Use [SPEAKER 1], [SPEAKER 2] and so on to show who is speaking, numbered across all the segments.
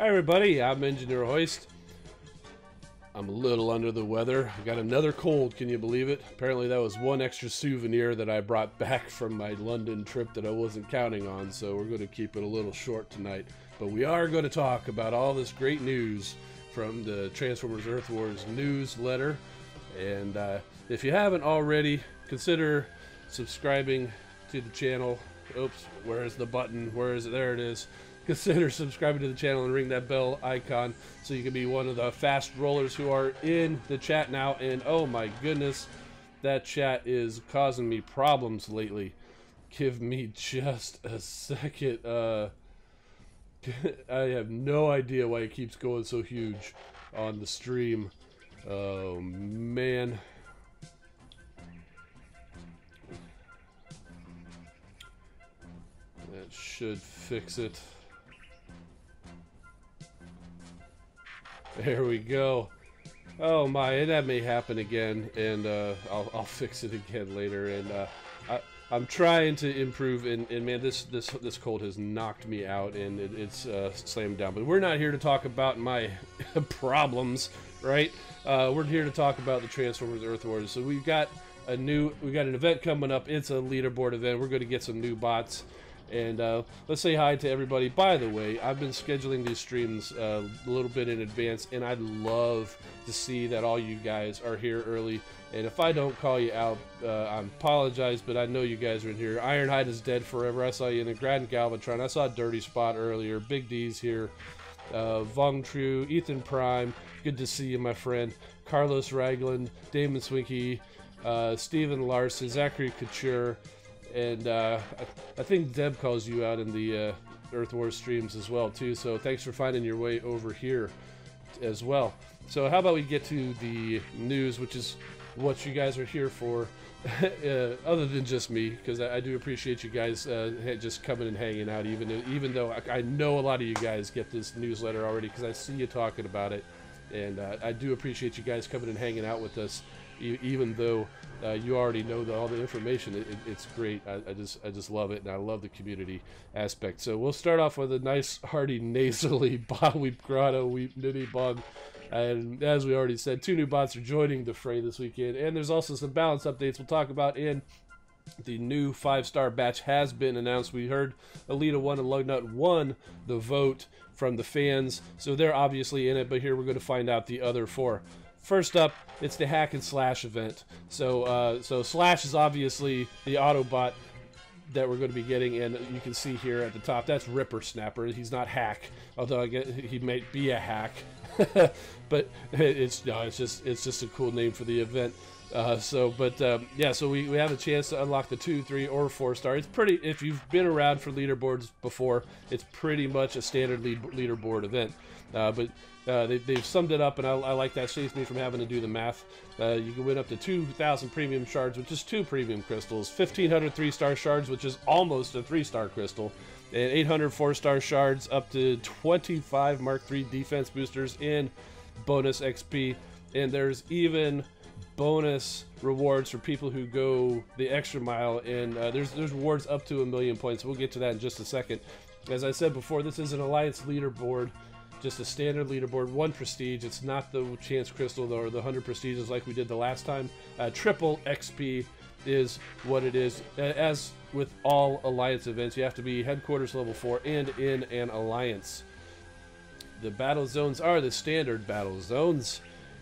[SPEAKER 1] Hi everybody, I'm Engineer Hoist. I'm a little under the weather. I got another cold, can you believe it? Apparently that was one extra souvenir that I brought back from my London trip that I wasn't counting on, so we're going to keep it a little short tonight. But we are going to talk about all this great news from the Transformers Earth Wars newsletter. And if you haven't already, consider subscribing to the channel. Oops, where's the button? Where is it? There it is. Consider subscribing to the channel and ring that bell icon so you can be one of the fast rollers who are in the chat now. And oh my goodness, that chat is causing me problems lately. Give me just a second. I have no idea why it keeps going so huge on the stream. Oh man. That should fix it. There we go. Oh my, and that may happen again, and I'll fix it again later. And I'm trying to improve, and man, this cold has knocked me out, and it's slammed down. But we're not here to talk about my problems, right? We're here to talk about the Transformers Earth Wars. So we got an event coming up. It's a leaderboard event. We're going to get some new bots. And let's say hi to everybody. By the way, I've been scheduling these streams a little bit in advance, and I'd love to see that all you guys are here early. And if I don't call you out, I apologize, but I know you guys are in here. Ironhide is dead forever. I saw you in the Grand Galvatron. I saw Dirty Spot earlier. Big D's here. Vong True, Ethan Prime. Good to see you, my friend. Carlos Ragland, Damon Swinky, Steven Larson, Zachary Couture. And I think Deb calls you out in the Earth Wars streams as well too, so thanks for finding your way over here as well. So how about we get to the news, which is what you guys are here for, other than just me, because I do appreciate you guys just coming and hanging out, even though I know a lot of you guys get this newsletter already because I see you talking about it, and I do appreciate you guys coming and hanging out with us, even though you already know all the information. It's great. I just love it, and I love the community aspect. So we'll start off with a nice hearty nasally Bob Weep Grotto Weep Nitty Bug. And as we already said, 2 new bots are joining the fray this weekend, and there's also some balance updates we'll talk about. In the new 5-star batch has been announced. We heard Alita 1 and Lugnut won the vote from the fans, so they're obviously in it, but here we're going to find out the other 4. First up, it's the Hack and Slash event. So Slash is obviously the Autobot that we're going to be getting, and you can see here at the top, that's Rippersnapper. He's not Hack, although I guess he might be a hack. But it's just a cool name for the event. Yeah, so we have a chance to unlock the 2, 3, or 4-star. It's pretty, if you've been around for leaderboards before, it's pretty much a standard leaderboard event. They've summed it up, and I like that. Saves me from having to do the math. You can win up to 2,000 premium shards, which is 2 premium crystals, 1,500 3-star shards, which is almost a 3-star crystal, and 800 4-star shards, up to 25 Mark III defense boosters, and bonus XP. And there's even bonus rewards for people who go the extra mile, and there's rewards up to 1,000,000 points. We'll get to that in just a second. As I said before, this is an Alliance leaderboard, just a standard leaderboard, 1 prestige. It's not the chance crystal or the 100 prestiges like we did the last time. Triple XP is what it is. As with all Alliance events, you have to be headquarters level 4 and in an Alliance. The battle zones are the standard battle zones.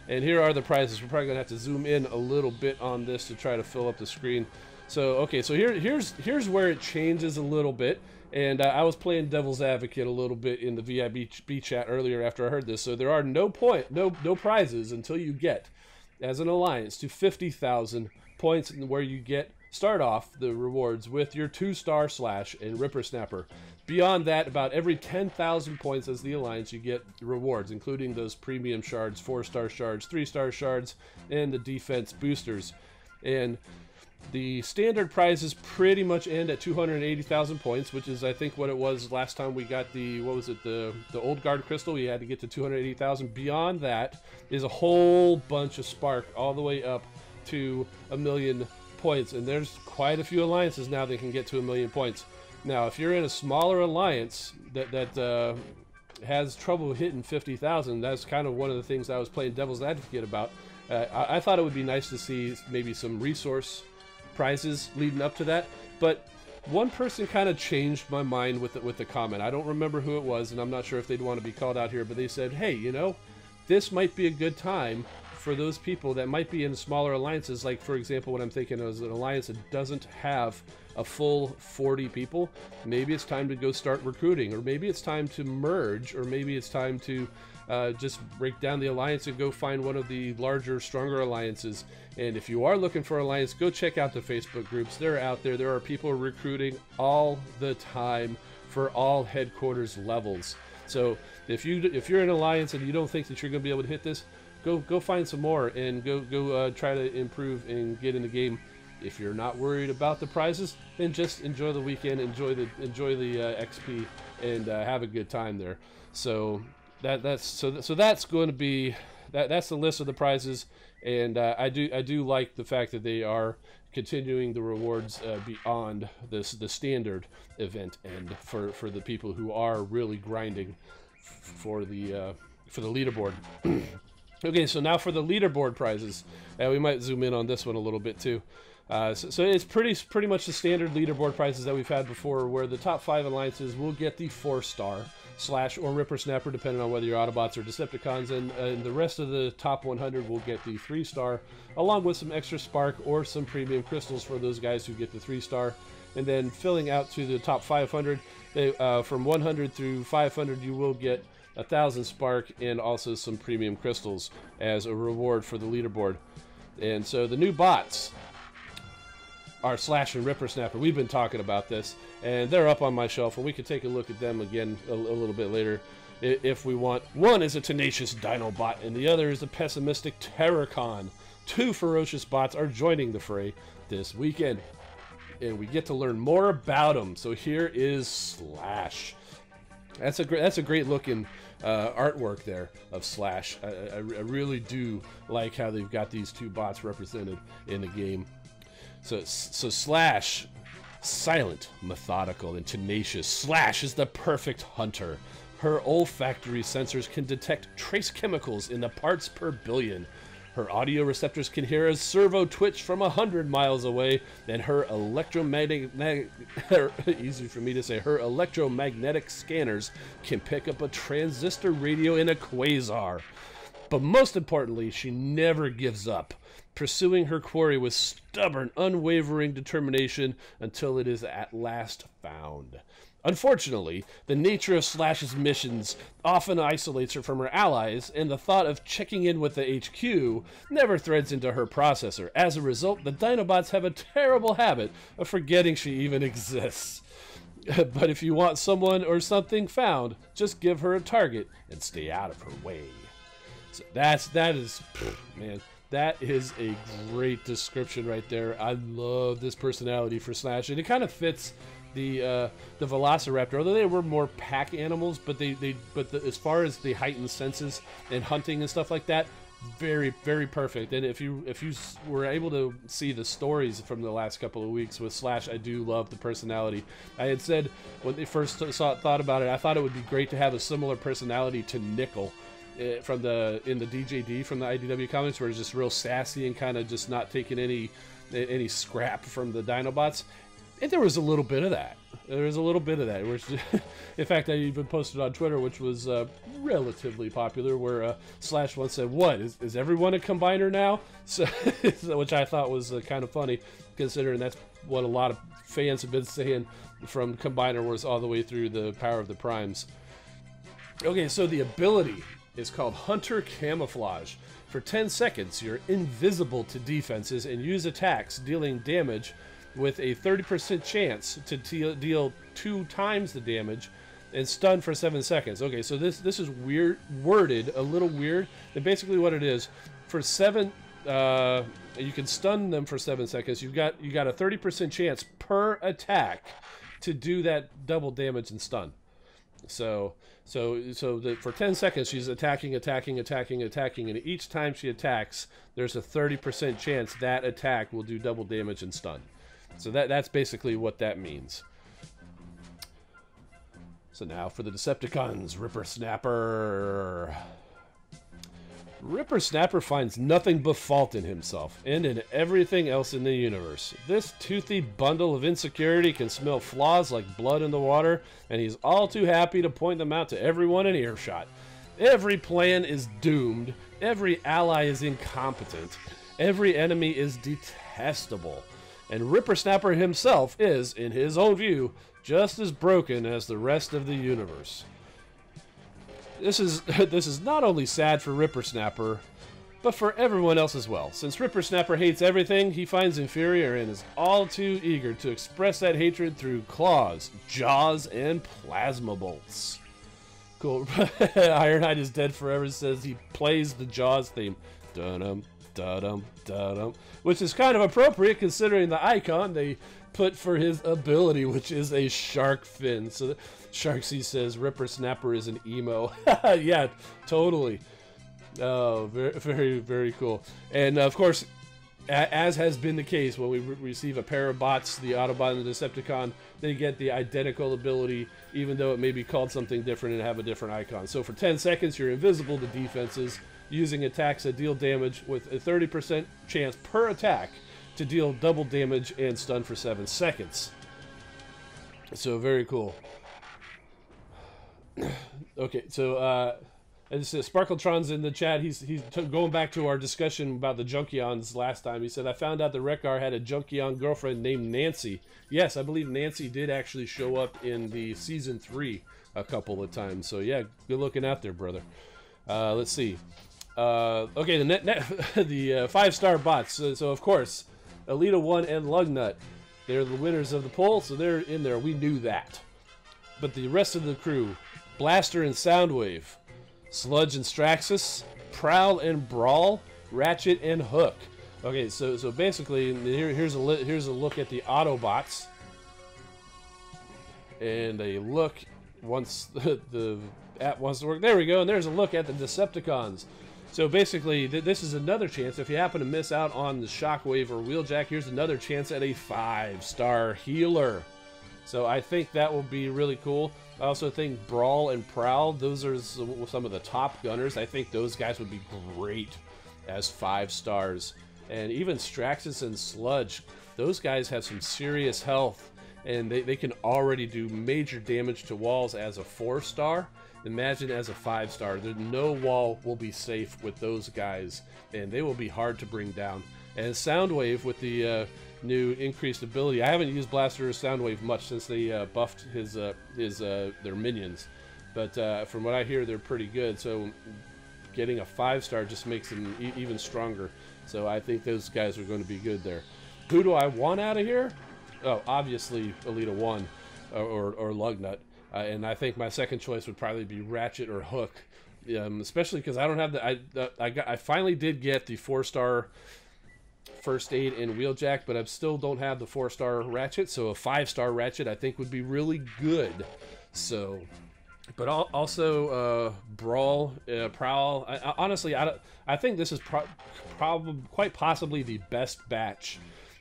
[SPEAKER 1] And here are the prizes. We're probably going to have to zoom in a little bit on this to try to fill up the screen. So, okay, so here's where it changes a little bit. And I was playing devil's advocate a little bit in the VIB chat earlier after I heard this. So there are no prizes until you get, as an Alliance, to 50,000 points, where you start off the rewards with your 2-star Slash and Rippersnapper. Beyond that, about every 10,000 points as the Alliance, you get rewards, including those premium shards, 4-star shards, 3-star shards, and the defense boosters. And the standard prizes pretty much end at 280,000 points, which is, I think, what it was last time we got the, what was it, the Old Guard Crystal. We had to get to 280,000. Beyond that is a whole bunch of Spark, all the way up to 1,000,000 points. And there's quite a few Alliances now that can get to 1,000,000 points. Now, if you're in a smaller Alliance that has trouble hitting 50,000. That's kind of one of the things I was playing devil's advocate about. I thought it would be nice to see maybe some resource prizes leading up to that, but one person kind of changed my mind with the comment. I don't remember who it was, and I'm not sure if they'd want to be called out here, but they said, hey, you know, this might be a good time for those people that might be in smaller alliances. Like, for example, what I'm thinking is an alliance that doesn't have a full 40 people. Maybe it's time to go start recruiting, or maybe it's time to merge, or maybe it's time to just break down the alliance and go find one of the larger, stronger alliances. And if you are looking for alliance, go check out the Facebook groups. They're out there. There are people recruiting all the time for all headquarters levels. So if you're in alliance and you don't think that you're going to be able to hit this, go find some more and go try to improve and get in the game. If you're not worried about the prizes, then just enjoy the weekend, enjoy the XP, and have a good time there. So that's going to be that's the list of the prizes, and I do like the fact that they are continuing the rewards beyond the standard event end for the people who are really grinding for the leaderboard. Okay, so now for the leaderboard prizes, we might zoom in on this one a little bit too. So it's pretty much the standard leaderboard prizes that we've had before, where the top 5 alliances will get the 4-star Slash or Rippersnapper, depending on whether you're Autobots or Decepticons, and the rest of the top 100 will get the 3-star, along with some extra spark or some premium crystals for those guys who get the 3-star. And then filling out to the top 500, from 100 through 500, you will get 1,000 spark and also some premium crystals as a reward for the leaderboard. And so the new bots are Slash and Rippersnapper. We've been talking about this, and they're up on my shelf, and we could take a look at them again a little bit later if we want. One is a tenacious Dinobot, and the other is a pessimistic Terrorcon. 2 ferocious bots are joining the fray this weekend, and we get to learn more about them. So here is Slash. That's a great looking artwork there of Slash. I really do like how they've got these 2 bots represented in the game. So Slash, silent, methodical, and tenacious. Slash is the perfect hunter. Her olfactory sensors can detect trace chemicals in the parts per billion. Her audio receptors can hear a servo twitch from 100 miles away, and her easy for me to say, her electromagnetic scanners can pick up a transistor radio in a quasar. But most importantly, she never gives up, pursuing her quarry with stubborn, unwavering determination until it is at last found. Unfortunately, the nature of Slash's missions often isolates her from her allies, and the thought of checking in with the HQ never threads into her processor. As a result, the Dinobots have a terrible habit of forgetting she even exists. But if you want someone or something found, just give her a target and stay out of her way. So that is, man, that is a great description right there. I love this personality for Slash, and it kind of fits the Velociraptor, although they were more pack animals, but as far as the heightened senses and hunting and stuff like that, very, very perfect. And if you were able to see the stories from the last couple of weeks with Slash, I do love the personality. I had said when they first thought about it, I thought it would be great to have a similar personality to Nickel in the DJD from the IDW comics, where it's just real sassy and kind of just not taking any scrap from the Dinobots. And there was a little bit of that. Which, in fact, I even posted on Twitter, which was relatively popular, where Slash once said, "What is everyone a combiner now?" So, which I thought was kind of funny, considering that's what a lot of fans have been saying from Combiner Wars all the way through the Power of the Primes. Okay, so the ability is called Hunter Camouflage. For 10 seconds, you're invisible to defenses and use attacks, dealing damage with a 30% chance to deal 2 times the damage, and stun for 7 seconds. Okay, so this is worded a little weird. And basically what it is, for 7, you can stun them for 7 seconds. You got a 30% chance per attack to do that double damage and stun. So for 10 seconds, she's attacking, and each time she attacks, there's a 30% chance that attack will do double damage and stun. So that's basically what that means. So now for the Decepticons, Rippersnapper. Rippersnapper finds nothing but fault in himself and in everything else in the universe. This toothy bundle of insecurity can smell flaws like blood in the water, and he's all too happy to point them out to everyone in earshot. Every plan is doomed, every ally is incompetent, every enemy is detestable, and Rippersnapper himself is, in his own view, just as broken as the rest of the universe. This is not only sad for Rippersnapper, but for everyone else as well. Since Rippersnapper hates everything he finds inferior and is all too eager to express that hatred through claws, jaws, and plasma bolts. Cool. Ironhide is dead forever says he plays the Jaws theme. Dun-dum, dun-dum, dun-dum. Which is kind of appropriate considering the icon they put for his ability, which is a shark fin. So Sharksy says Rippersnapper is an emo. Yeah, totally. Oh, very, very, very cool. And of course, as has been the case when we receive a pair of bots, the Autobot and the Decepticon, they get the identical ability, even though it may be called something different and have a different icon. So for 10 seconds, you're invisible to defenses, using attacks that deal damage with a 30% chance per attack to deal double damage and stun for 7 seconds. So very cool. Okay, so and Sparkletron's in the chat. He's going back to our discussion about the Junkions last time. He said, I found out the Wreck-Gar had a Junkion girlfriend named Nancy. Yes, I believe Nancy did actually show up in the Season 3 a couple of times. So yeah, good looking out there, brother. Let's see. Okay, the 5-star bots. So of course, Alita 1 and Lugnut, they're the winners of the poll, so they're in there. We knew that. But the rest of the crew, Blaster and Soundwave, Sludge and Straxus, Prowl and Brawl, Ratchet and Hook. Okay, so basically, here's a look at the Autobots, and a look once the app wants to work. There we go, and there's a look at the Decepticons. So basically, this is another chance. If you happen to miss out on the Shockwave or Wheeljack, here's another chance at a 5-star healer. So I think that will be really cool. I also think Brawl and Prowl, those are some of the top gunners. I think those guys would be great as 5 stars. And even Straxus and Sludge, those guys have some serious health, and they can already do major damage to walls as a 4-star. Imagine as a 5-star. No wall will be safe with those guys, and they will be hard to bring down. And Soundwave with the new increased ability. I haven't used Blaster or Soundwave much since they buffed their minions, but from what I hear, they're pretty good. So getting a 5-star just makes them even stronger. So I think those guys are going to be good there. Who do I want out of here? Oh, obviously Alita 1 or Lugnut. And I think my second choice would probably be Ratchet or Hook, especially because I don't have the. I finally did get the 4-star First Aid and Wheeljack, but I still don't have the 4-star Ratchet. So a 5-star Ratchet I think would be really good. So, but also Brawl, Prowl. Honestly, I think this is probably quite possibly the best batch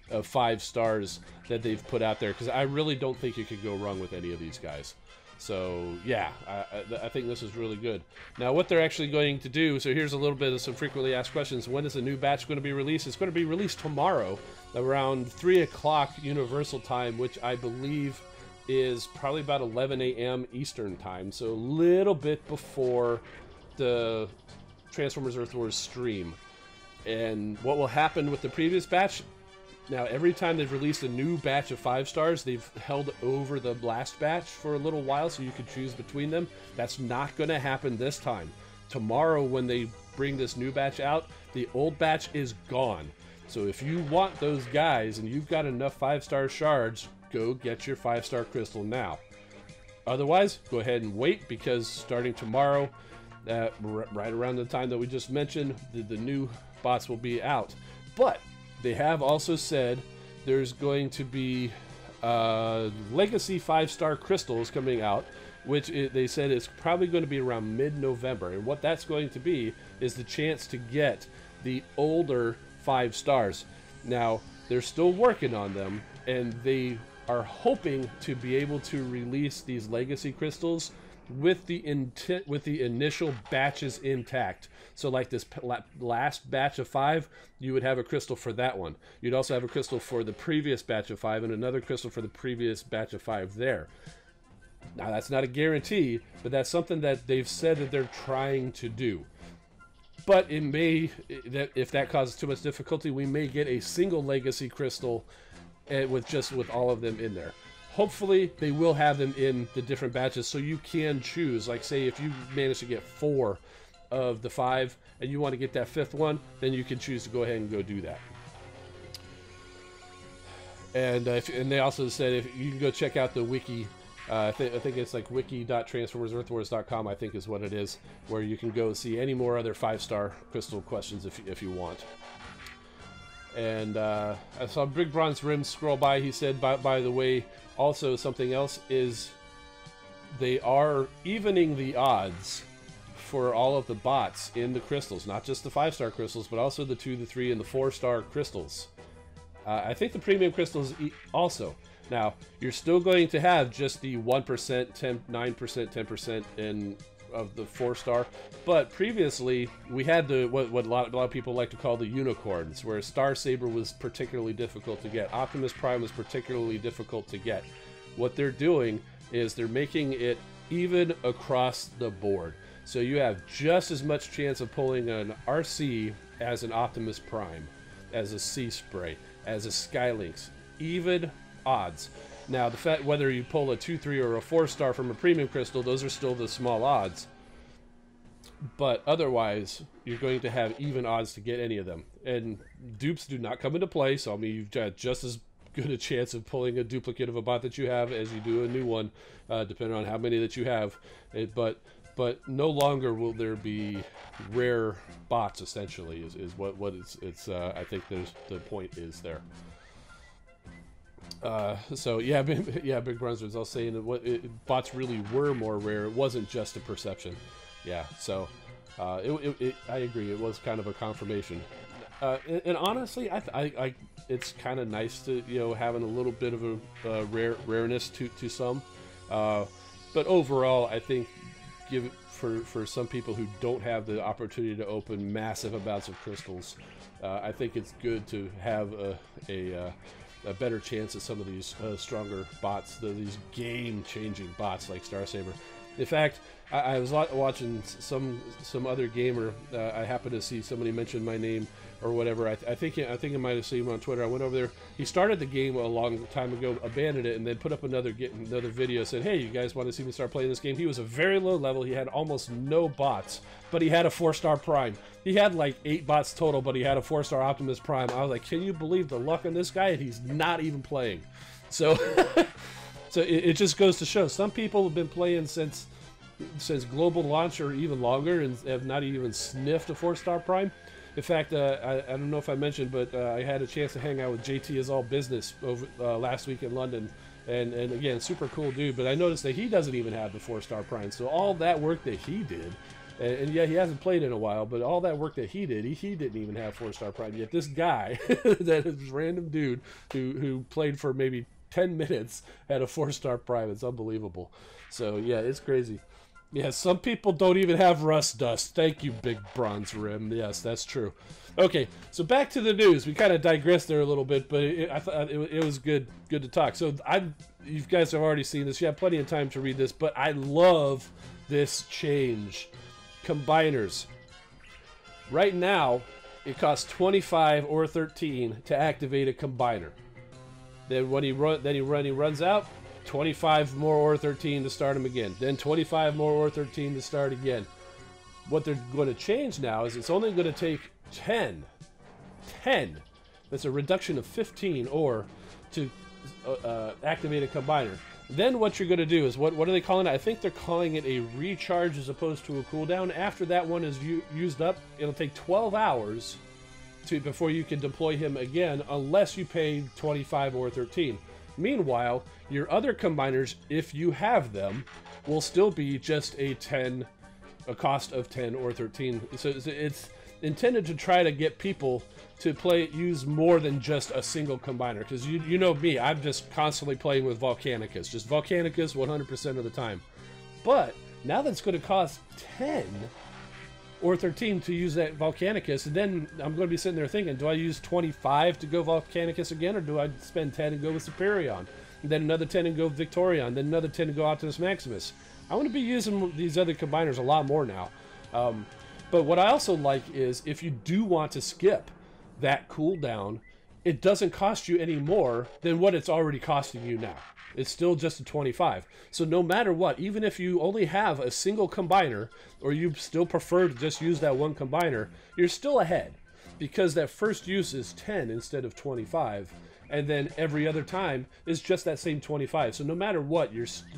[SPEAKER 1] of 5 stars that they've put out there, because I really don't think you could go wrong with any of these guys. So yeah, I think this is really good. Now what they're actually going to do, so here's a little bit of some frequently asked questions. When is the new batch going to be released? It's going to be released tomorrow around 3 o'clock Universal Time, which I believe is probably about 11 a.m. Eastern Time, so a little bit before the Transformers Earth Wars stream. And what will happen with the previous batch? Now, every time they've released a new batch of 5 stars, they've held over the last batch for a little while, so you could choose between them. That's not going to happen this time. Tomorrow, when they bring this new batch out, the old batch is gone. So if you want those guys and you've got enough 5-star shards, go get your 5-star crystal now. Otherwise, go ahead and wait, because starting tomorrow, right around the time that we just mentioned, the new bots will be out. But they have also said there's going to be Legacy 5-star crystals coming out, which they said is probably going to be around mid-November. And what that's going to be is the chance to get the older 5 stars. Now, they're still working on them, and they are hoping to be able to release these legacy crystals with the initial batches intact. So like this last batch of 5, you would have a crystal for that one. You'd also have a crystal for the previous batch of 5 and another crystal for the previous batch of 5 there. Now that's not a guarantee, but that's something that they've said that they're trying to do. But it may, if that causes too much difficulty, we may get a single legacy crystal with all of them in there. Hopefully they will have them in the different batches so you can choose. Like say if you manage to get 4 of the 5 and you want to get that 5th one, then you can choose to go ahead and go do that. And they also said if you can go check out the wiki. I think it's like wiki.transformersearthwars.com, I think is what it is, where you can go see any more other 5-star crystal questions if you want. And I saw Big Bronze Rim scroll by. He said, by the way, also something else is they are evening the odds for all of the bots in the crystals, not just the 5-star crystals, but also the 2, the 3, and the 4-star crystals. I think the premium crystals also. Now, you're still going to have just the 1%, 9%, 10% of the 4-star, but previously we had what a lot of people like to call the unicorns, where Star Saber was particularly difficult to get. Optimus Prime was particularly difficult to get. What they're doing is they're making it even across the board. So you have just as much chance of pulling an RC as an Optimus Prime, as a Sea Spray, as a Skylynx, even odds. Now, the fact whether you pull a 2, 3, or a 4-star from a premium crystal, those are still the small odds. But otherwise, you're going to have even odds to get any of them. And dupes do not come into play, so I mean, you've got just as good a chance of pulling a duplicate of a bot that you have as you do a new one, depending on how many that you have. But no longer will there be rare bots. Essentially, is what it's. I think the point is there. So yeah, Big Brunswick was all saying that bots really were more rare. It wasn't just a perception. Yeah, so I agree. It was kind of a confirmation. And honestly, I it's kind of nice to having a little bit of a rareness to some. But overall, I think for some people who don't have the opportunity to open massive amounts of crystals, I think it's good to have a better chance at some of these stronger bots, these game-changing bots like Star Saber. In fact, I was watching some other gamer. I happened to see somebody mention my name or whatever. I think I might have seen him on Twitter. I went over there. He started the game a long time ago, abandoned it, and then put up another video. Said, "Hey, you guys want to see me start playing this game?" He was a very low level. He had almost no bots, but he had a 4-star Prime. He had like 8 bots total, but he had a 4-star Optimus Prime. I was like, "Can you believe the luck on this guy?" And he's not even playing. So, so it just goes to show some people have been playing since global launch or even longer and have not even sniffed a 4-star Prime. In fact, I don't know if I mentioned, but I had a chance to hang out with JT is All Business over last week in London, and again, super cool dude. But I noticed that he doesn't even have the 4-star Prime. So all that work that he did, and yeah, he hasn't played in a while, but all that work that he did, he didn't even have 4-star Prime yet. This guy, that is random dude who played for maybe 10 minutes, had a 4-star Prime. It's unbelievable. So yeah, it's crazy. Yeah, some people don't even have rust dust. Thank you, Big Bronze Rim. Yes, that's true. Okay, so back to the news. We kind of digressed there a little bit, but I thought it was good to talk. So you guys have already seen this. You have plenty of time to read this, but I love this change. Combiners. Right now, it costs 25 or 13 to activate a combiner. Then when he runs out, 25 more or 13 to start him again. Then 25 more or 13 to start again. What they're going to change now is it's only going to take 10. That's a reduction of 15 or to activate a combiner. Then what you're going to do is, what are they calling it? I think they're calling it a recharge as opposed to a cooldown. After that one is used up, it'll take 12 hours before you can deploy him again, unless you pay 25 or 13. Meanwhile, your other combiners, if you have them, will still be just a cost of 10 or 13. So intended to try to get people to use more than just a single combiner, because you know me, I'm just constantly playing with Volcanicus, just Volcanicus 100% of the time. But now that it's going to cost 10 or 13 to use that Volcanicus, and then I'm going to be sitting there thinking, do I use 25 to go Volcanicus again, or do I spend 10 and go with Superion, and then another 10 and go Victorion, then another 10 and go Optimus Maximus? I want to be using these other combiners a lot more now. But what I also like is, if you do want to skip that cooldown, it doesn't cost you any more than what it's already costing you now. It's still just a 25. So no matter what, even if you only have a single combiner, or you still prefer to just use that one combiner, you're still ahead, because that first use is 10 instead of 25, and then every other time is just that same 25. So no matter what,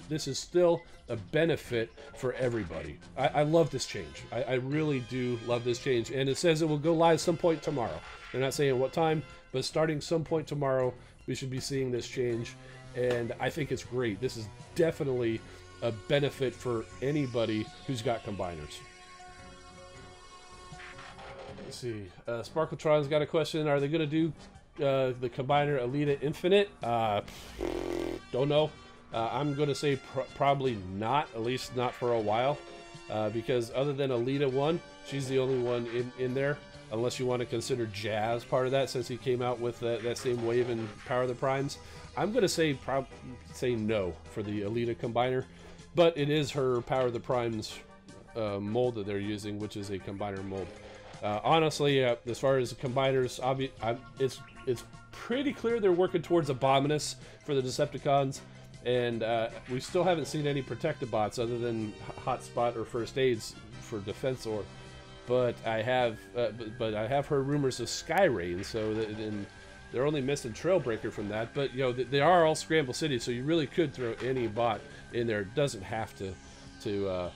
[SPEAKER 1] this is still a benefit for everybody. I love this change. I really do love this change, and it says it will go live some point tomorrow. They're not saying what time, but starting some point tomorrow, we should be seeing this change, and I think it's great. This is definitely a benefit for anybody who's got combiners. Let's see. Sparkletron's got a question. Are they going to do the combiner Alita Infinite? Don't know. I'm going to say probably not, at least not for a while, because other than Alita 1, she's the only one in there, unless you want to consider Jazz part of that, since he came out with that same wave in Power of the Primes. I'm going to say no for the Alita combiner, but it is her Power of the Primes mold that they're using, which is a combiner mold. Honestly, as far as the combiners, it's pretty clear they're working towards Abominus for the Decepticons, and we still haven't seen any protected bots other than Hotspot or First Aids for Defensor. But I have heard rumors of Skyrain, so and they're only missing Trailbreaker from that. But you know, they are all Scramble Cities, so you really could throw any bot in there. It doesn't have to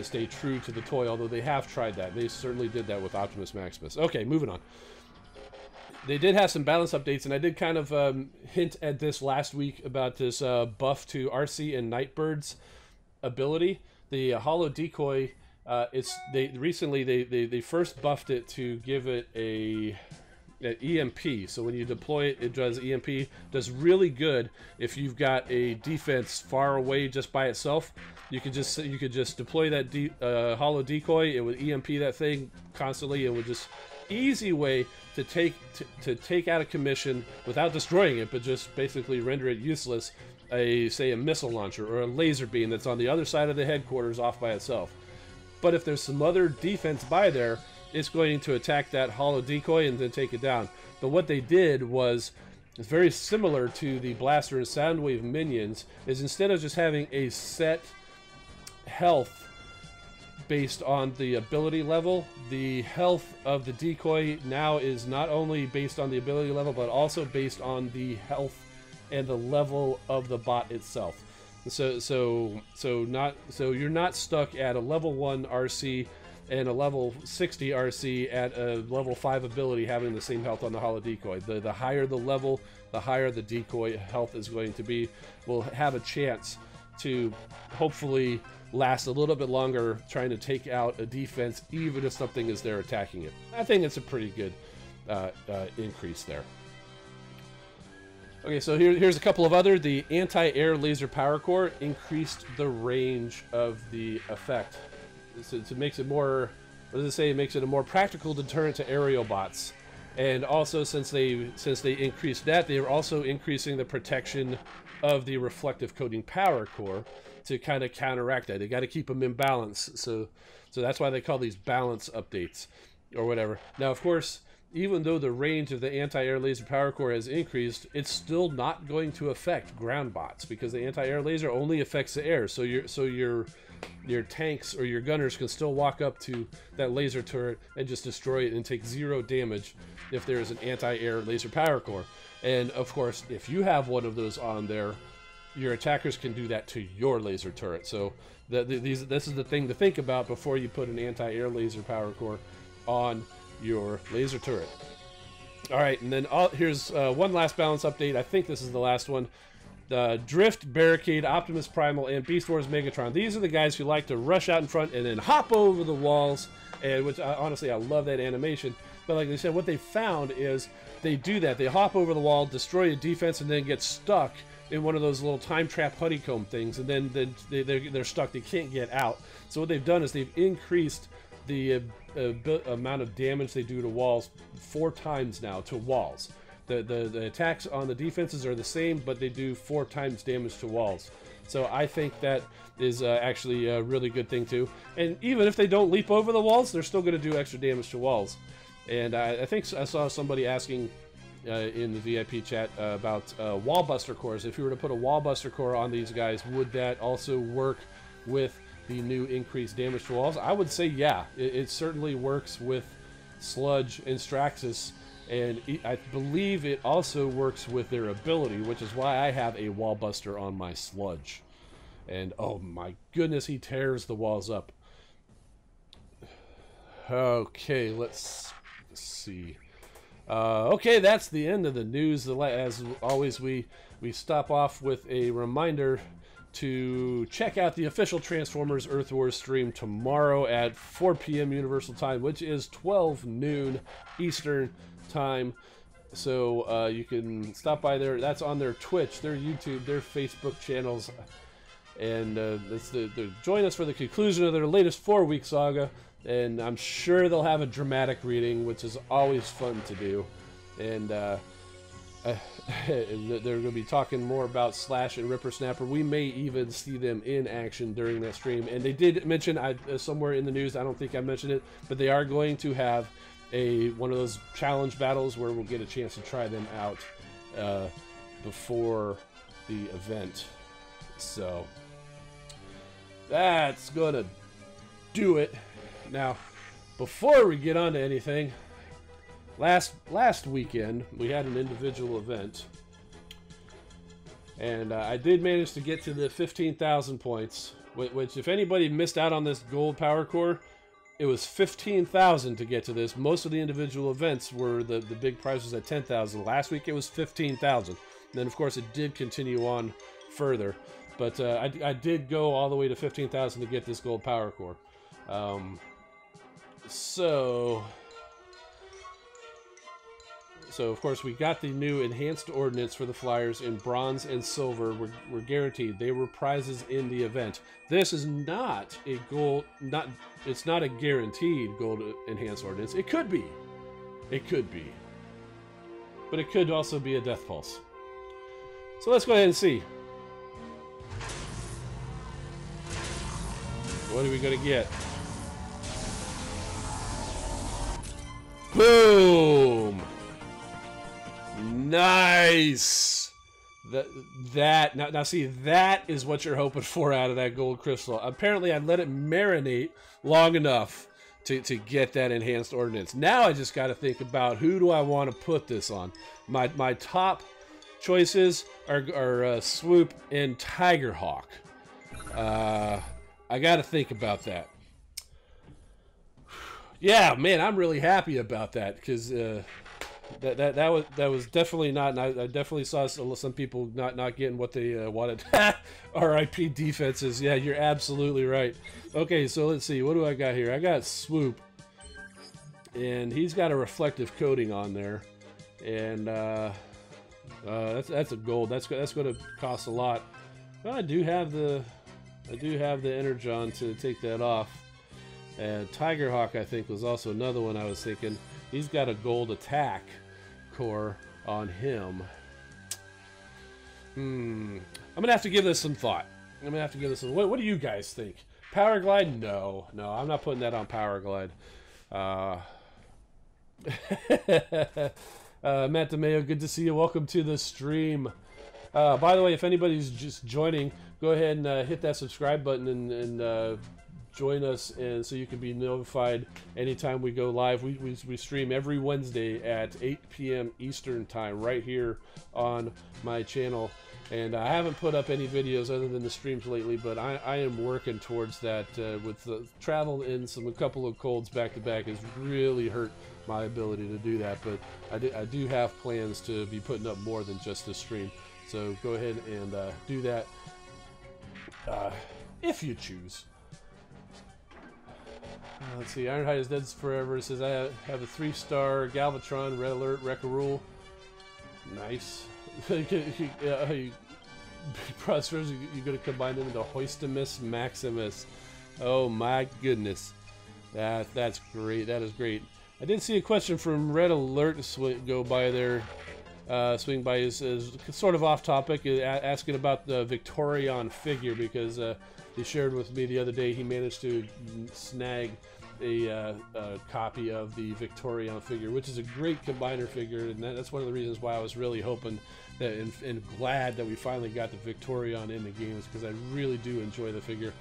[SPEAKER 1] stay true to the toy, although they have tried that. They certainly did that with Optimus Maximus. Okay, moving on. They did have some balance updates, and I did kind of hint at this last week about this buff to RC and Nightbird's ability. The Hollow Decoy, they first buffed it to give it an EMP. So when you deploy it, it does EMP. Does really good if you've got a defense far away just by itself. You could just deploy that Hollow Decoy. It would EMP that thing constantly. It would just easy way to take out a commission without destroying it, but just basically render it useless. Say a missile launcher or a laser beam that's on the other side of the headquarters off by itself. But if there's some other defense by there, it's going to attack that Hollow Decoy and then take it down. But what they did was, it's very similar to the Blaster and Soundwave minions, is instead of just having a set health based on the ability level, the health of the decoy now is not only based on the ability level, but also based on the health and the level of the bot itself. So you're not stuck at a level 1 RC and a level 60 RC at a level 5 ability having the same health on the Hollow Decoy. The higher the level, the higher the decoy health is going to be. We'll have a chance to hopefully last a little bit longer trying to take out a defense, even if something is there attacking it. I think it's a pretty good increase there. Okay, so here's a couple of other. The anti-air laser power core increased the range of the effect. So it makes it more, what does it say? It makes it a more practical deterrent to aerial bots. And also, since they increased that, they are also increasing the protection of the reflective coating power core to kind of counteract that. They got to keep them in balance. So that's why they call these balance updates or whatever. Now, of course, even though the range of the anti-air laser power core has increased, it's still not going to affect ground bots, because the anti-air laser only affects the air. So your tanks or your gunners can still walk up to that laser turret and just destroy it and take 0 damage if there is an anti-air laser power core. And of course, if you have one of those on there, your attackers can do that to your laser turret. So this is the thing to think about before you put an anti-air laser power core on your laser turret. All right, and then here's one last balance update. I think this is the last one. Drift, Barricade, Optimus Primal, and Beast Wars Megatron. These are the guys who like to rush out in front and then hop over the walls, and which honestly I love that animation. But like they said, what they found is they do that. They hop over the wall, destroy a defense, and then get stuck in one of those little time trap honeycomb things, and then they're stuck. They can't get out. So what they've done is they've increased the amount of damage they do to walls 4 times now to walls. The attacks on the defenses are the same, but they do 4 times damage to walls. So I think that is actually a really good thing too. And even if they don't leap over the walls, they're still going to do extra damage to walls. And I think I saw somebody asking in the VIP chat about wall buster cores. If you were to put a wall buster core on these guys, would that also work with the new increased damage to walls? I would say yeah. It certainly works with Sludge and Straxus. And I believe it also works with their ability, which is why I have a wall buster on my Sludge. And oh my goodness, he tears the walls up. Okay, let's see. Okay, that's the end of the news. As always, we stop off with a reminder to check out the official Transformers Earth Wars stream tomorrow at 4 p.m. Universal Time, which is 12 noon Eastern Time. So you can stop by there. That's on their Twitch, their YouTube, their Facebook channels, and join us for the conclusion of their latest 4-week saga. And I'm sure they'll have a dramatic reading, which is always fun to do. And they're going to be talking more about Slash and Rippersnapper. We may even see them in action during that stream. And they did mention, somewhere in the news, I don't think I mentioned it, but they are going to have one of those challenge battles where we'll get a chance to try them out before the event. So that's gonna do it. Now, before we get on to anything, last weekend we had an individual event, and I did manage to get to the 15,000 points, which if anybody missed out on this gold power core, it was 15,000 to get to this. Most of the individual events were the big prizes at 10,000. Last week it was 15,000. Then of course it did continue on further, but I did go all the way to 15,000 to get this gold power core. So of course we got the new enhanced ordnance for the flyers in bronze and silver. We're guaranteed. They were prizes in the event. This is not a gold, it's not a guaranteed gold enhanced ordnance. It could be, but it could also be a death pulse. So let's go ahead and see. What are we gonna get? Boom! Nice! Now see, that is what you're hoping for out of that gold crystal. Apparently I let it marinate long enough to get that enhanced ordnance. Now I just got to think about who do I want to put this on. My top choices are Swoop and Tigerhawk. I got to think about that. Yeah, man, I'm really happy about that, because that was definitely not. And I definitely saw some people not getting what they wanted. RIP defenses. Yeah, you're absolutely right. Okay, so let's see. What do I got here? I got Swoop, and he's got a reflective coating on there, and that's a gold. That's going to cost a lot. Well, I do have the Energon to take that off. And Tigerhawk, I think, was also another one I was thinking. He's got a gold attack core on him. I'm gonna have to give this some thought. What do you guys think? Powerglide? No, I'm not putting that on Powerglide. Matt DeMeo, good to see you. Welcome to the stream. By the way, if anybody's just joining, go ahead and hit that subscribe button and join us, and so you can be notified anytime we go live. We stream every Wednesday at 8 p.m. Eastern time right here on my channel, and I haven't put up any videos other than the streams lately, but I am working towards that. With the travel and a couple of colds back to back has really hurt my ability to do that, but I do have plans to be putting up more than just a stream. So go ahead and do that if you choose. Let's see, Ironhide is dead forever. It says I have a 3-star Galvatron, Red Alert, Wrecker Rule. Nice. Prosperous, you're going to combine them into Hoistimus Maximus. Oh my goodness. That's great. That is great. I did see a question from Red Alert go by there. Swing by is sort of off topic, asking about the Victorion figure, because he shared with me the other day he managed to snag a copy of the Victorion figure, which is a great combiner figure, and that's one of the reasons why I was really hoping that and glad that we finally got the Victorion in the games, because I really do enjoy the figure.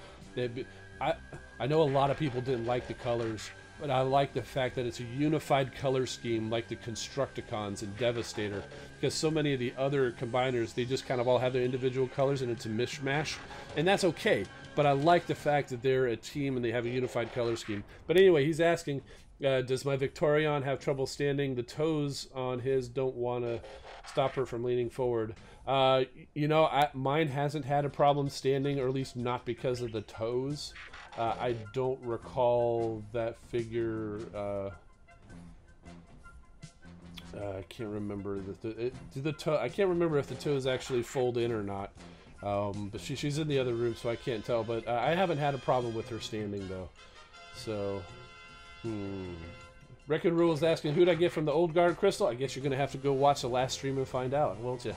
[SPEAKER 1] I know a lot of people didn't like the colors, but I like the fact that it's a unified color scheme like the Constructicons and Devastator, because so many of the other combiners, they just kind of all have their individual colors and it's a mishmash, and that's okay. But I like the fact that they're a team and they have a unified color scheme. But anyway, he's asking, does my Victorion have trouble standing? The toes on his don't want to stop her from leaning forward. You know, mine hasn't had a problem standing, or at least not because of the toes. I don't recall that figure. I can't remember I can't remember if the toes actually fold in or not. But she's in the other room, so I can't tell. But I haven't had a problem with her standing though. So, Wrecking Rule is asking, who'd I get from the Old Guard Crystal? I guess you're gonna have to go watch the last stream and find out, won't you?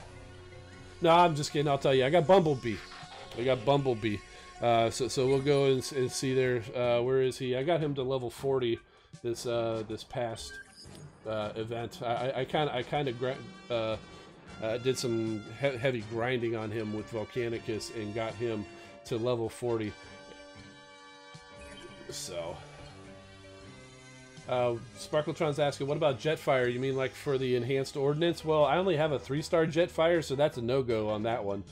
[SPEAKER 1] No, I'm just kidding. I'll tell you. I got Bumblebee. So we'll go and see there. Where is he? I got him to level 40 this past event. I kind of did some heavy grinding on him with Volcanicus and got him to level 40. So Sparkletron's asking, what about Jetfire? You mean like for the enhanced ordnance? Well, I only have a 3-star Jetfire, so that's a no-go on that one.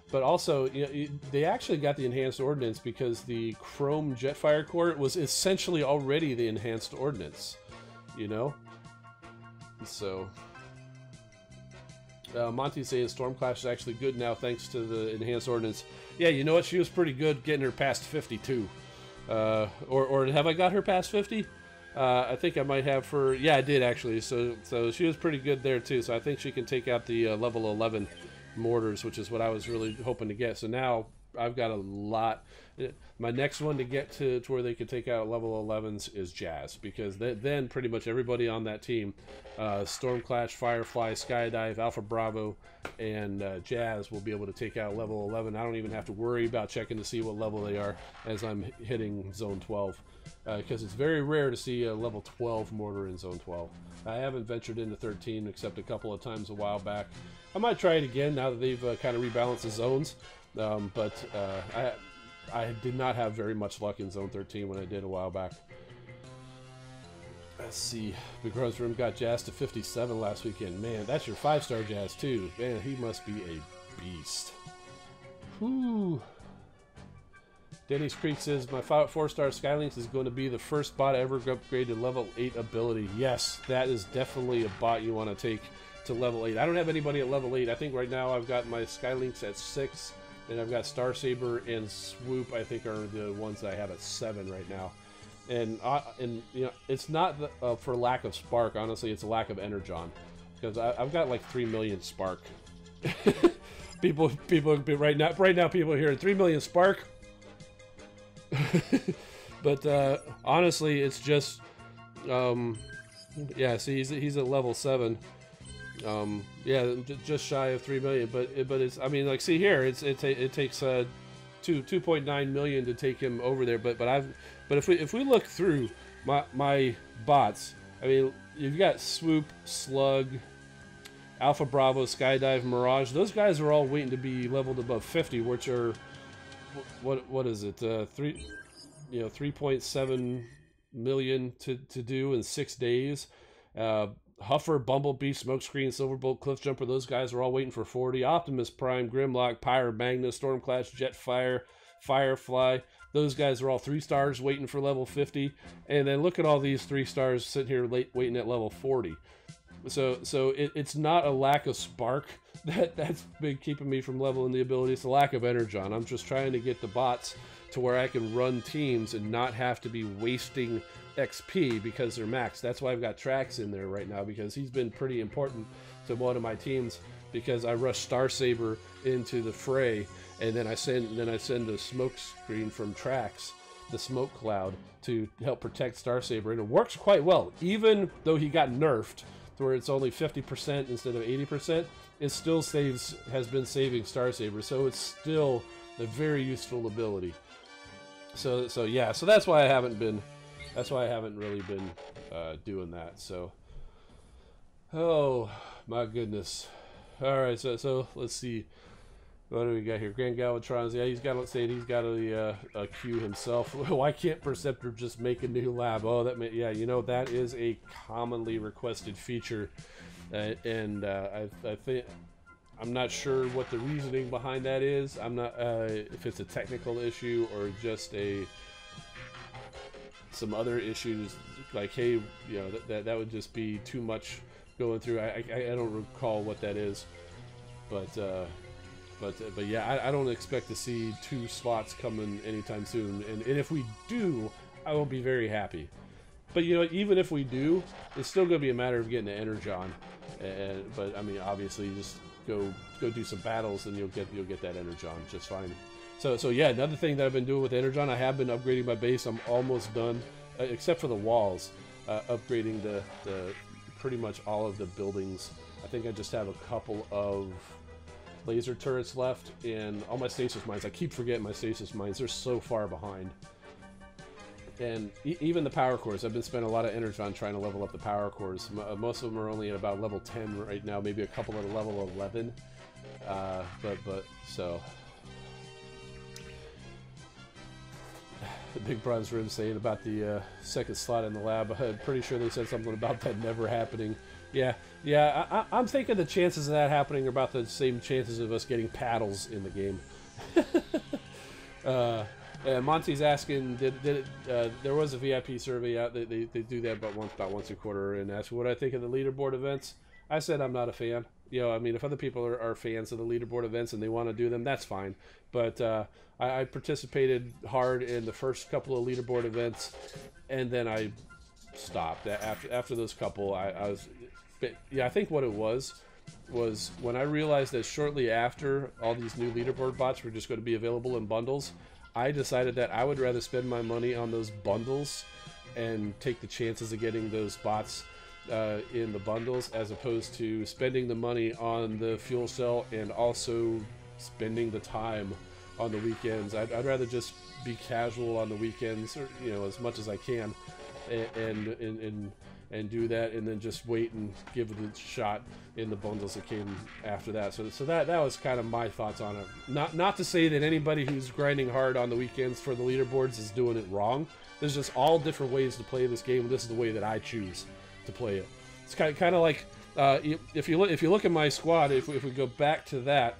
[SPEAKER 1] But also, you know, they actually got the enhanced ordnance because the Chrome Jetfire core was essentially already the enhanced ordnance, you know? So, Monty's saying Stormclash is actually good now thanks to the enhanced ordnance. Yeah, you know what? She was pretty good getting her past 52. Or have I got her past 50? I think I might have for... Yeah, I did actually. So she was pretty good there too. So I think she can take out the level 11 mortars, which is what I was really hoping to get. So now I've got a lot. My next one to get to where they can take out level 11s is Jazz, because then pretty much everybody on that team, Stormclash, Firefly, Skydive, Alpha Bravo, and Jazz will be able to take out level 11. I don't even have to worry about checking to see what level they are as I'm hitting Zone 12, because it's very rare to see a level 12 mortar in Zone 12. I haven't ventured into 13 except a couple of times a while back. I might try it again now that they've kind of rebalanced the zones, but I did not have very much luck in Zone 13 when I did a while back. Let's see. Big Rose Room got Jazz to 57 last weekend. Man, that's your 5-star Jazz too. Man, he must be a beast. Whew. Denny's Creek says, my 4-star Skylynx is going to be the first bot I ever upgraded to level 8 ability. Yes, that is definitely a bot you want to take to level 8. I don't have anybody at level 8. I think right now I've got my Skylynx at 6, and I've got Star Saber and Swoop, I think, are the ones that I have at 7 right now. And you know, it's not for lack of spark. Honestly, it's a lack of energon, because I've got like 3 million spark. people right now people are hearing 3 million spark. But honestly, it's just yeah. See, he's at level 7. Yeah, just shy of 3 million. But it's, I mean, like, see here, it takes 2.9 million to take him over there. But if we look through my bots, I mean, you've got Swoop, Slug, Alpha Bravo, Skydive, Mirage. Those guys are all waiting to be leveled above 50, which are what is it? 3.7 million to do in 6 days. Huffer, Bumblebee, Smokescreen, Silverbolt, Cliffjumper, those guys are all waiting for 40. Optimus Prime, Grimlock, Pyre, Magnus, Stormclash, Jetfire, Firefly. Those guys are all 3 stars waiting for level 50. And then look at all these 3 stars sitting here waiting at level 40. So it's not a lack of spark that's been keeping me from leveling the ability. It's a lack of energon. I'm just trying to get the bots to where I can run teams and not have to be wasting XP because they're maxed. That's why I've got Trax in there right now, because he's been pretty important to one of my teams, because I rush Star Saber into the fray, and then I send a smoke screen from Trax, the smoke cloud, to help protect Star Saber, and it works quite well. Even though he got nerfed to where it's only 50% instead of 80%, it still has been saving Star Saber, so it's still a very useful ability. So yeah, so that's why I haven't really been doing that. So, oh my goodness. All right, so let's see. What do we got here? Grand Galvatron's, yeah, he's got a queue himself. Why can't Perceptor just make a new lab? Oh, yeah, you know, that is a commonly requested feature, and I think, I'm not sure what the reasoning behind that is. I'm not if it's a technical issue or just some other issues. Like, hey, you know, that would just be too much going through. I don't recall what that is, but yeah, I don't expect to see 2 slots coming anytime soon. And if we do, I will be very happy. But you know, even if we do, it's still going to be a matter of getting the Energon. But I mean, obviously, just go do some battles, and you'll get that Energon just fine. So yeah, another thing that I've been doing with Energon, I have been upgrading my base. I'm almost done, except for the walls. Upgrading the pretty much all of the buildings. I think I just have a couple of laser turrets left, and all my stasis mines. I keep forgetting my stasis mines. They're so far behind. And even the power cores, I've been spending a lot of energy on trying to level up the power cores. Most of them are only at about level 10 right now, maybe a couple at level 11. So the Big Bronze Rim saying about the second slot in the lab, I'm pretty sure they said something about that never happening. Yeah, I'm thinking the chances of that happening are about the same chances of us getting paddles in the game. Monty's asking, there was a VIP survey out. They do that about once a quarter, and ask what I think of the leaderboard events. I said I'm not a fan. You know, I mean, if other people are fans of the leaderboard events and they want to do them, that's fine. But I participated hard in the first couple of leaderboard events, and then I stopped. After those couple, I think what it was when I realized that shortly after all these new leaderboard bots were just going to be available in bundles, I decided that I would rather spend my money on those bundles and take the chances of getting those bots in the bundles, as opposed to spending the money on the fuel cell and also spending the time on the weekends. I'd rather just be casual on the weekends, or, you know, as much as I can, and do that, and then just wait and give it a shot in the bundles that came after that. So that was kind of my thoughts on it. Not to say that anybody who's grinding hard on the weekends for the leaderboards is doing it wrong. There's just all different ways to play this game, and this is the way that I choose to play it. It's kind of like if you look at my squad, if we go back to that,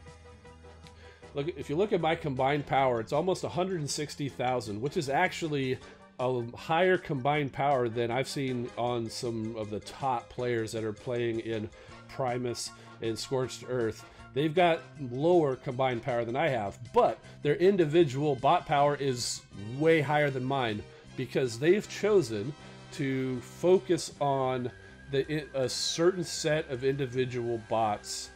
[SPEAKER 1] if you look at my combined power, it's almost 160,000, which is actually a higher combined power than I've seen on some of the top players that are playing in Primus and Scorched Earth. They've got lower combined power than I have, but their individual bot power is way higher than mine, because they've chosen to focus on a certain set of individual bots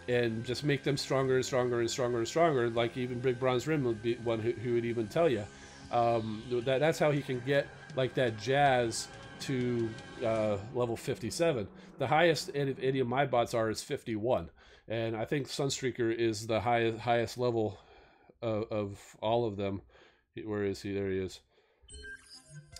[SPEAKER 1] and just make them stronger and stronger and stronger and stronger. Like even Big Bronze Rim would be one who would even tell you. That's how he can get like that Jazz to level 57. The highest any of my bots are is 51, and I think Sunstreaker is the highest level of all of them. Where is he? There he is.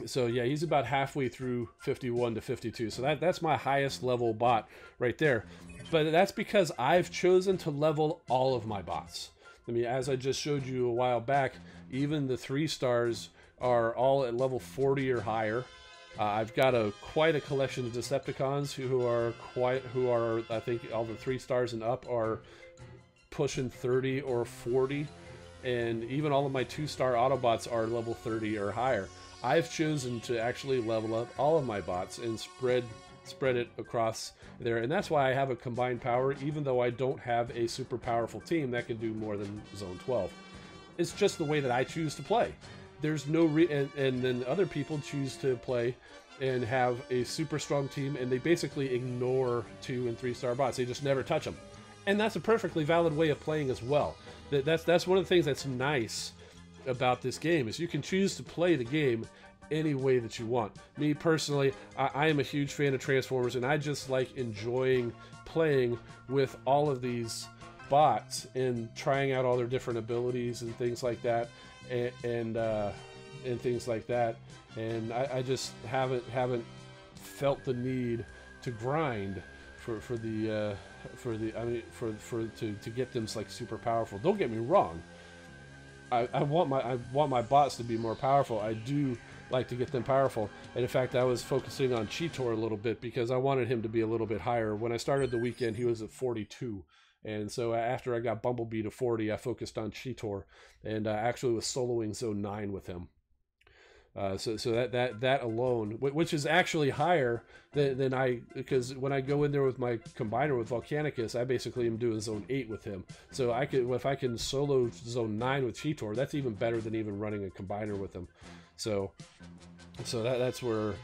[SPEAKER 1] So yeah, he's about halfway through 51 to 52. So that's my highest level bot right there. But that's because I've chosen to level all of my bots. I mean, as I just showed you a while back, even the 3 stars are all at level 40 or higher. I've got quite a collection of Decepticons who are I think all the 3 stars and up are pushing 30 or 40. and even all of my 2-star Autobots are level 30 or higher. I've chosen to actually level up all of my bots and spread it across there, and that's why I have a combined power, even though I don't have a super powerful team that can do more than Zone 12. It's just the way that I choose to play. There's no and then other people choose to play and have a super strong team, and they basically ignore 2- and 3-star bots. They just never touch them, and that's a perfectly valid way of playing as well. That's one of the things that's nice about this game, is you can choose to play the game any way that you want. Me personally, I am a huge fan of Transformers, and I just like enjoying playing with all of these bots and trying out all their different abilities and things like that, and things like that. And I just haven't felt the need to grind to get them like super powerful. Don't get me wrong. I want my bots to be more powerful. I do like to get them powerful, and in fact I was focusing on Cheetor a little bit because I wanted him to be a little bit higher. When I started the weekend, he was at 42, and so after I got Bumblebee to 40, I focused on Cheetor, and actually was soloing Zone 9 with him. So that alone, which is actually higher than because when I go in there with my combiner with Volcanicus, I basically am doing Zone 8 with him. So if I can solo Zone 9 with Cheetor, that's even better than even running a combiner with him. So that's where.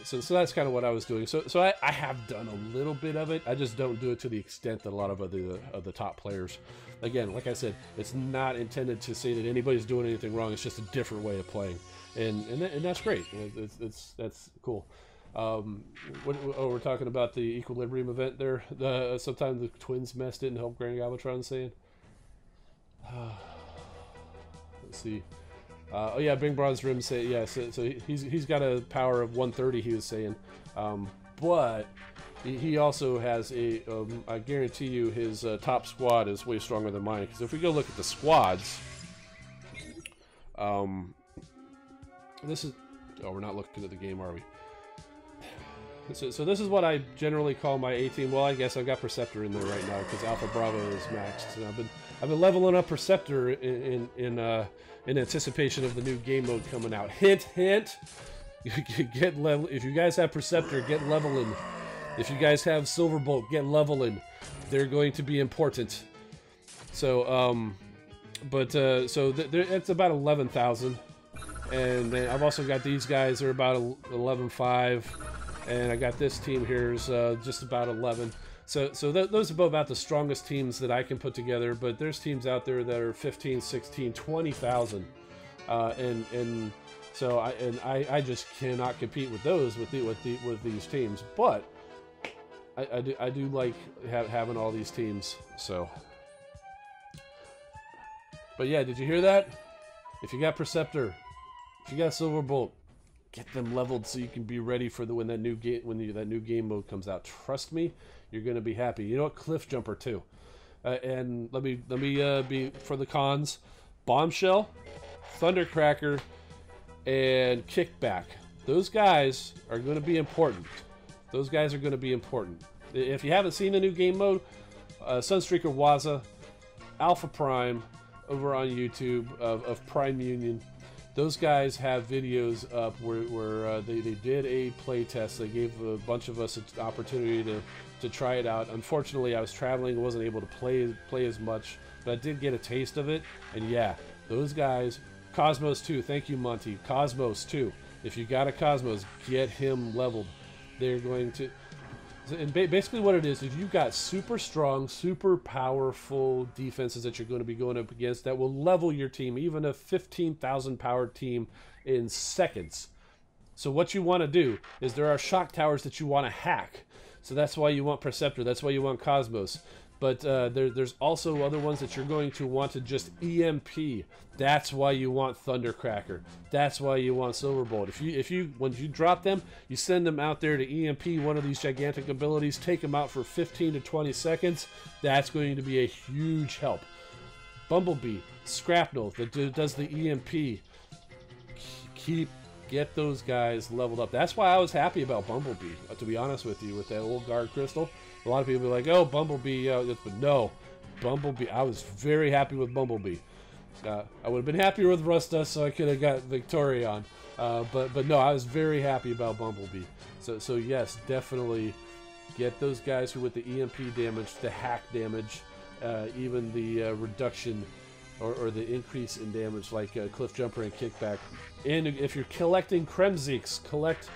[SPEAKER 1] So that's kind of what I was doing. So I have done a little bit of it. I just don't do it to the extent that a lot of the top players. Again, like I said, it's not intended to say that anybody's doing anything wrong. It's just a different way of playing, and that's great. That's cool. We're talking about the Equilibrium event there. Sometimes the twins mess didn't help Grand Galvatron saying. Let's see. Oh yeah, Bing Bronze Rim say yeah. So he's got a power of 130. He was saying, but he also has a. I guarantee you, his top squad is way stronger than mine. Because if we go look at the squads, this is. Oh, we're not looking at the game, are we? So this is what I generally call my A team. Well, I guess I've got Perceptor in there right now because Alpha Bravo is maxed, and I've been leveling up Perceptor in anticipation of the new game mode coming out. Hint, hint. Get level. If you guys have Perceptor, get leveling. If you guys have Silverbolt, get leveling. They're going to be important. So it's about 11,000, and then I've also got these guys. They're about 11.5. And I got this team here's just about 11. So those are about the strongest teams that I can put together. But there's teams out there that are 15, 16, 20,000, and so I just cannot compete with those with these teams. But I do like having all these teams. So, but yeah, did you hear that? If you got Perceptor, if you got Silverbolt, get them leveled so you can be ready for when that new game mode comes out. Trust me, you're gonna be happy. You know what? Cliff Jumper too. And let me be for the cons: Bombshell, Thundercracker, and Kickback. Those guys are going to be important. Those guys are going to be important. If you haven't seen the new game mode, Sunstreaker Waza, Alpha Prime over on YouTube of Prime Union. Those guys have videos up where they did a play test. They gave a bunch of us an opportunity to try it out. Unfortunately, I was traveling, wasn't able to play as much, but I did get a taste of it. And yeah, those guys, Cosmos 2, thank you Monty, Cosmos 2. If you got a Cosmos, get him leveled. They're going to... And basically what it is you've got super strong, super powerful defenses that you're going to be going up against that will level your team, even a 15,000 powered team, in seconds. So what you want to do is there are shock towers that you want to hack. So that's why you want Perceptor, that's why you want Cosmos. But there's also other ones that you're going to want to just EMP. That's why you want Thundercracker. That's why you want Silverbolt. When you drop them, you send them out there to EMP one of these gigantic abilities, take them out for 15 to 20 seconds. That's going to be a huge help. Bumblebee, Scrapnel that does the EMP. Get those guys leveled up. That's why I was happy about Bumblebee, to be honest with you, with that old guard crystal. A lot of people be like, oh, Bumblebee, but no, Bumblebee, I was very happy with Bumblebee. I would have been happier with Rust Dust, so I could have got Victorion. But no, I was very happy about Bumblebee. So yes, definitely get those guys who with the EMP damage, the hack damage, even the reduction or the increase in damage, like Cliff Jumper and Kickback. And if you're collecting Kremzeeks, collect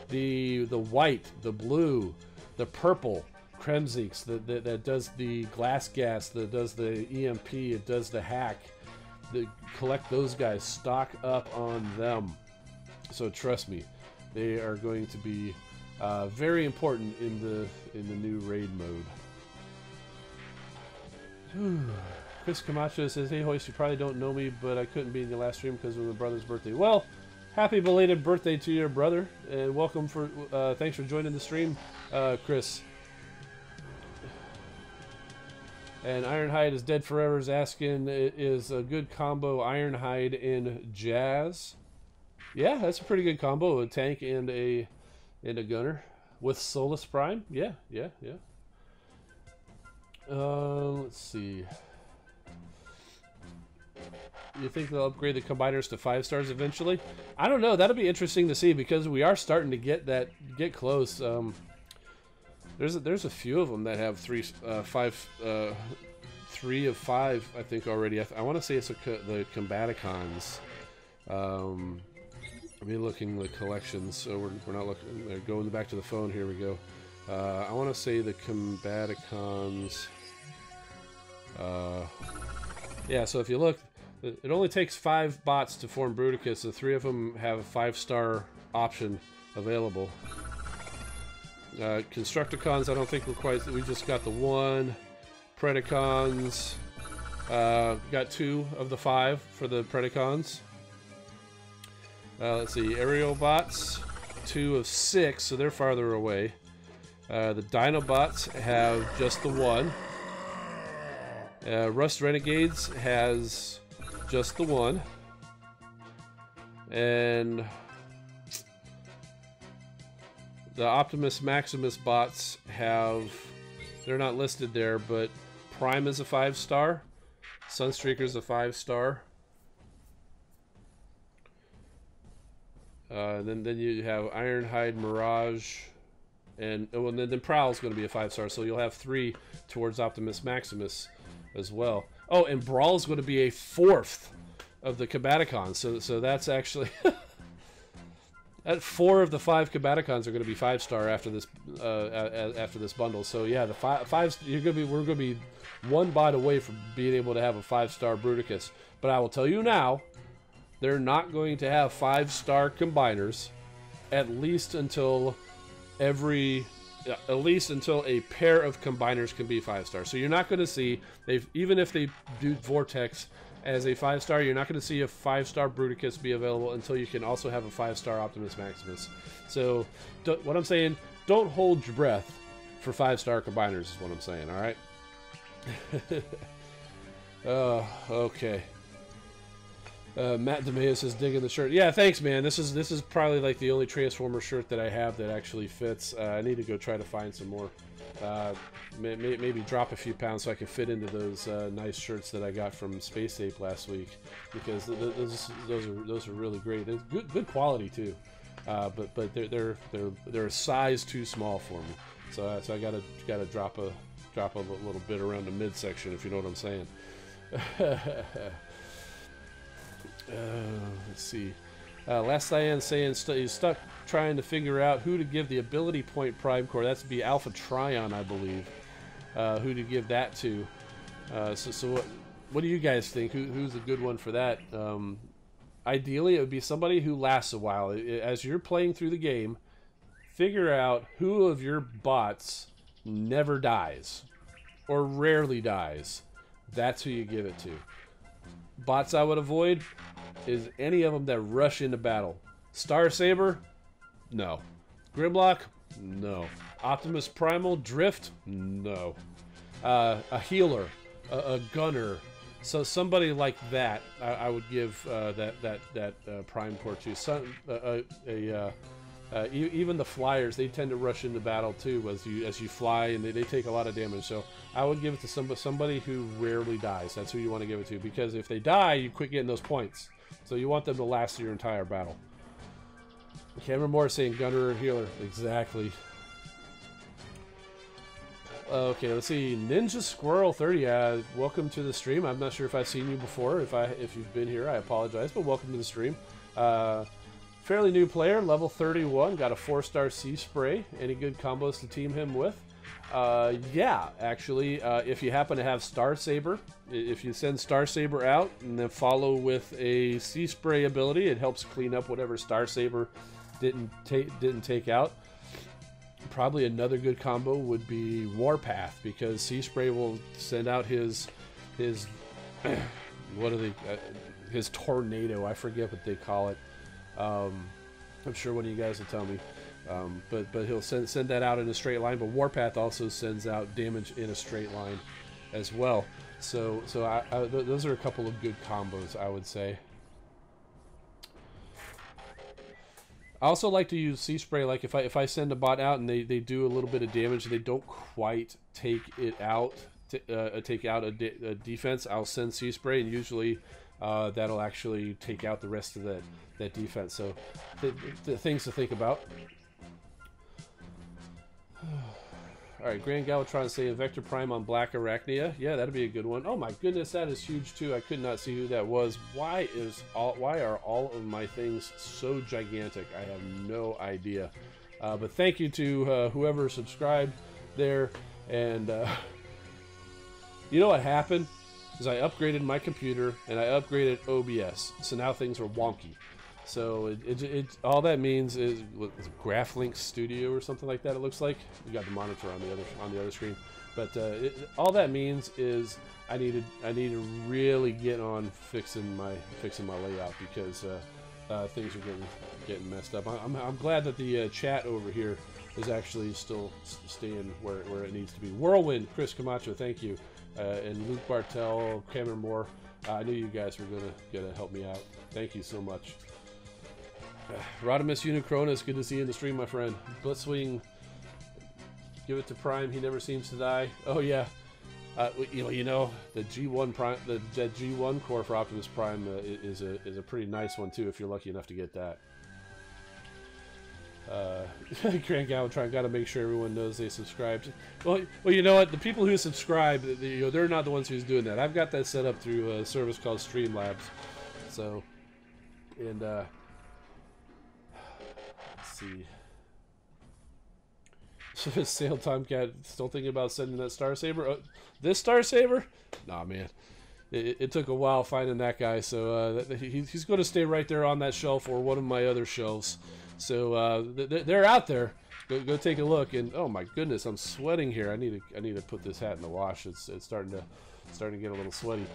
[SPEAKER 1] the white, the blue, the purple Kremzeeks that does the glass gas, that does the EMP, it does the hack. Collect those guys, stock up on them. So trust me, they are going to be very important in the new raid mode. Chris Camacho says, "Hey Hoist, you probably don't know me, but I couldn't be in your last stream because of my brother's birthday." Well, happy belated birthday to your brother, and welcome for thanks for joining the stream, Chris. And Ironhide is Dead Forever is asking, is a good combo Ironhide in Jazz? Yeah, that's a pretty good combo, a tank and a gunner with Solus Prime. Yeah. Let's see. You think they'll upgrade the combiners to 5 stars eventually? I don't know. That'll be interesting to see because we are starting to get close. There's a few of them that have 3 of 5, I think already. I want to say it's the Combaticons. I mean, looking the collections, so we're not looking. They're going back to the phone. Here we go. I want to say the Combaticons. Yeah. So if you look, it only takes 5 bots to form Bruticus, and 3 of them have a 5-star option available. Constructicons, I don't think we're quite. We just got the 1. Predacons, got 2 of the 5 for the Predacons. Let's see, Aerial Bots, 2 of 6, so they're farther away. The Dinobots have just the 1. Rust Renegades has just the 1. And the Optimus Maximus bots have, they're not listed there, but Prime is a 5-star, Sunstreaker's a 5-star. Then you have Ironhide, Mirage, and then Prowl's going to be a 5-star, so you'll have 3 towards Optimus Maximus as well. Oh, and Brawl's going to be a 4th of the Combaticons, so that's actually that 4 of the 5 Combaticons are going to be 5-star after this bundle. So yeah, the we're going to be 1 bot away from being able to have a 5-star Bruticus. But I will tell you now, they're not going to have 5-star combiners at least until a pair of combiners can be 5-star. So you're not going to see, even if they do Vortex as a 5-star, you're not going to see a 5-star Bruticus be available until you can also have a 5-star Optimus Maximus. So what I'm saying, don't hold your breath for 5-star combiners is what I'm saying, alright? Okay. Matt DeMeo says, digging the shirt. Yeah, thanks, man. This is probably like the only Transformer shirt that I have that actually fits. I need to go try to find some more. Maybe drop a few pounds so I can fit into those nice shirts that I got from Space Ape last week, because those are really great. They're good quality too, but they're a size too small for me. So I gotta drop a little bit around the midsection, if you know what I'm saying. Let's see. Last Cyan saying he's stuck trying to figure out who to give the ability point Prime Core. That's to be Alpha Trion, I believe. Who to give that to? So what do you guys think? Who's a good one for that? Ideally, it would be somebody who lasts a while. As you're playing through the game, figure out who of your bots never dies or rarely dies. That's who you give it to. Bots I would avoid is any of them that rush into battle. Star Saber? No. Grimlock? No. Optimus Primal? Drift? No. A healer? A gunner? So somebody like that, I would give that Prime Core to. Even the flyers, they tend to rush into battle too as you fly, and they take a lot of damage. So I would give it to somebody who rarely dies. That's who you want to give it to, because if they die, you quit getting those points. So you want them to last your entire battle. Cameron Moore saying gunner or healer. Exactly. Okay, let's see. Ninja Squirrel 30. Welcome to the stream. I'm not sure if I've seen you before. If you've been here, I apologize, but welcome to the stream. Fairly new player, level 31. Got a 4-star Sea Spray. Any good combos to team him with? Yeah, actually, if you happen to have Star Saber, if you send Star Saber out and then follow with a Sea Spray ability, it helps clean up whatever Star Saber didn't take out. Probably another good combo would be Warpath, because Sea Spray will send out his what are they? His tornado. I forget what they call it. I'm sure one of you guys will tell me. But he'll send that out in a straight line. But Warpath also sends out damage in a straight line as well. So those are a couple of good combos, I would say. I also like to use Sea Spray, like if I send a bot out and they do a little bit of damage, they don't quite take it out, take out a defense, I'll send Sea Spray, and usually that'll actually take out the rest of that defense. So the things to think about. Alright, Grand Galvatron saying Vector Prime on Black Arachnia. Yeah, that'd be a good one. Oh my goodness, that is huge too. I could not see who that was. Why are all of my things so gigantic? I have no idea. But thank you to whoever subscribed there. And you know what happened? Is I upgraded my computer and I upgraded OBS. So now things are wonky. So it all that means is GraphLink Studio or something like that. It looks like you got the monitor on the other screen, but all that means is I need to really get on fixing my layout, because things are getting messed up. I'm glad that the chat over here is actually still staying where it needs to be. Whirlwind, Chris Camacho, thank you, and Luke Bartel, Cameron Moore. I knew you guys were gonna help me out. Thank you so much. Rodimus Unicronus, good to see you in the stream, my friend. Blitzwing, give it to Prime. He never seems to die. Oh yeah, you know the G1 Prime, the G1 core for Optimus Prime is a pretty nice one too, if you're lucky enough to get that. Grand Galvatron, got to make sure everyone knows they subscribed. Well, you know what? The people who subscribe, they're not the ones who's doing that. I've got that set up through a service called Streamlabs. So, and see. So Sail Tomcat still thinking about sending that Star Saber. Oh, this Star Saber? Nah, man. It took a while finding that guy, so he's going to stay right there on that shelf or one of my other shelves. So they're out there. Go take a look. And oh my goodness, I'm sweating here. I need to put this hat in the wash. It's starting to get a little sweaty.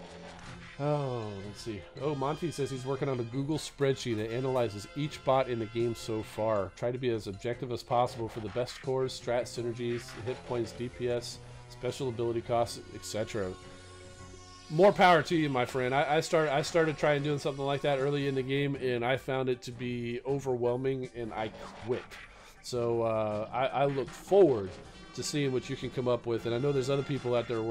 [SPEAKER 1] Oh, let's see. Oh, Monty says he's working on a Google spreadsheet that analyzes each bot in the game so far. Try to be as objective as possible for the best cores, strat synergies, hit points, DPS, special ability costs, etc. More power to you, my friend. I started trying doing something like that early in the game, and I found it to be overwhelming, and I quit. So I look forward to seeing what you can come up with, and I know there's other people out there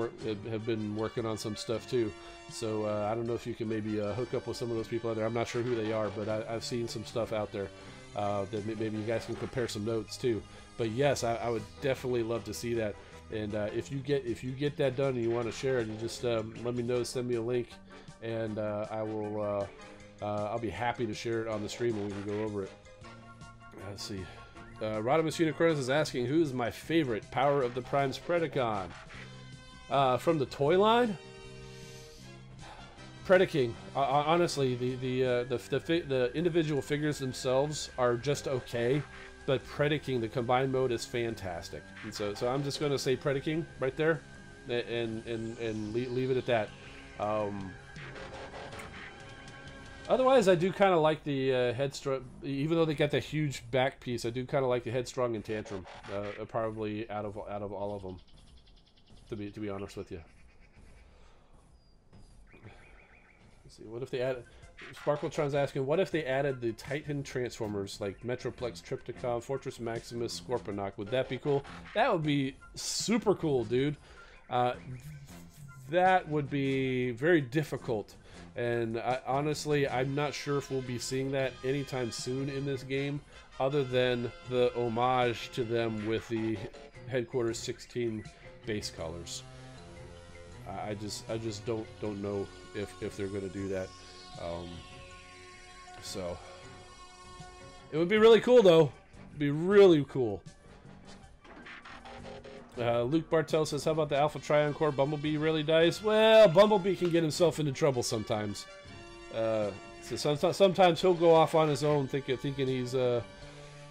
[SPEAKER 1] have been working on some stuff too. So I don't know if you can maybe hook up with some of those people out there. I'm not sure who they are, but I've seen some stuff out there that maybe you guys can compare some notes too. But yes, I would definitely love to see that. And if you get that done and you want to share it, you just let me know. Send me a link, and I'll be happy to share it on the stream, and we can go over it. Let's see. Rodimus Unicronus is asking, who's my favorite Power of the Primes Predacon? From the toy line? Predaking. Honestly, the individual figures themselves are just okay, but Predaking, the combined mode, is fantastic. And so I'm just going to say Predaking right there, and leave it at that. Otherwise, I do kind of like the Headstrong, even though they got the huge back piece. I do kind of like the Headstrong and Tantrum, probably out of all of them. To be honest with you. Let's see, what if they add? Sparkletron's asking, what if they added the Titan Transformers like Metroplex, Trypticon, Fortress Maximus, Scorponok? Would that be cool? That would be super cool, dude. That would be very difficult. And honestly, I'm not sure if we'll be seeing that anytime soon in this game, other than the homage to them with the Headquarters 16 base colors. I just don't know if they're going to do that. So it would be really cool, though. It'd be really cool. Luke Bartel says, how about the Alpha Trion Core? Bumblebee really dies? Well, Bumblebee can get himself into trouble sometimes. So sometimes he'll go off on his own thinking he's, you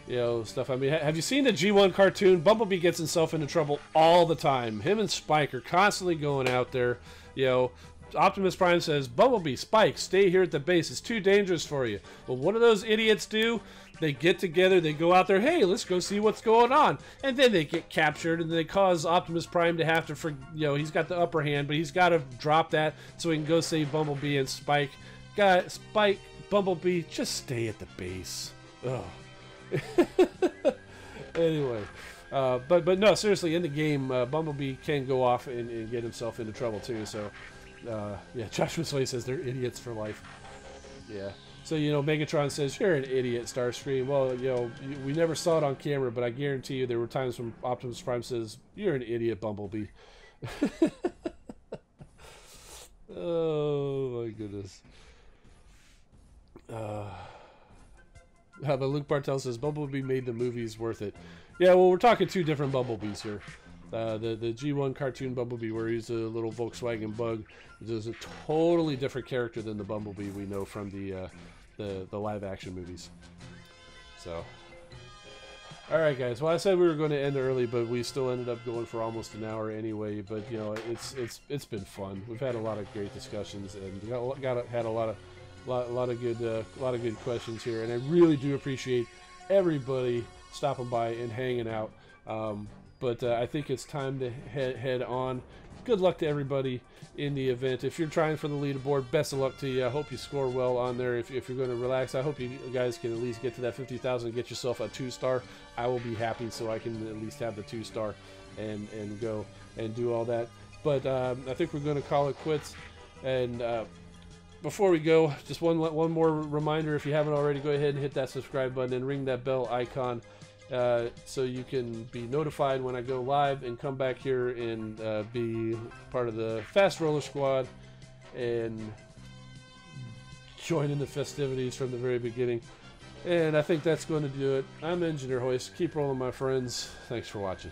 [SPEAKER 1] know, stuff. I mean, have you seen the G1 cartoon? Bumblebee gets himself into trouble all the time. Him and Spike are constantly going out there. You know, Optimus Prime says, Bumblebee, Spike, stay here at the base. It's too dangerous for you. Well, what do those idiots do? They get together, they go out there, hey, let's go see what's going on. And then they get captured, and they cause Optimus Prime to have to, you know, he's got the upper hand, but he's got to drop that so he can go save Bumblebee and Spike. Spike, Bumblebee, just stay at the base. Ugh. Anyway, but no, seriously, in the game, Bumblebee can go off and get himself into trouble, too. So, yeah, Joshua Slay says they're idiots for life. Yeah. So, you know, Megatron says, you're an idiot, Starscream. Well, you know, we never saw it on camera, but I guarantee you there were times when Optimus Prime says, you're an idiot, Bumblebee. Oh, my goodness. But Luke Bartel says, Bumblebee made the movies worth it. Yeah, well, we're talking two different Bumblebees here. The G1 cartoon Bumblebee, where he's a little Volkswagen Bug, is a totally different character than the Bumblebee we know from the live-action movies. So, all right, guys. Well, I said we were going to end early, but we still ended up going for almost an hour anyway. But you know, it's been fun. We've had a lot of great discussions, and had a lot of good questions here, and I really do appreciate everybody stopping by and hanging out. But I think it's time to head on. Good luck to everybody in the event. If you're trying for the leaderboard, best of luck to you. I hope you score well on there. If you're going to relax, I hope you guys can at least get to that 50,000 and get yourself a 2-star. I will be happy, so I can at least have the 2-star and go and do all that. But I think we're going to call it quits. And before we go, just one more reminder. If you haven't already, go ahead and hit that subscribe button and ring that bell icon. So you can be notified when I go live and come back here and be part of the Fast Roller Squad and join in the festivities from the very beginning. And I think that's going to do it. I'm Engineer Hoist. Keep rolling, my friends. Thanks for watching.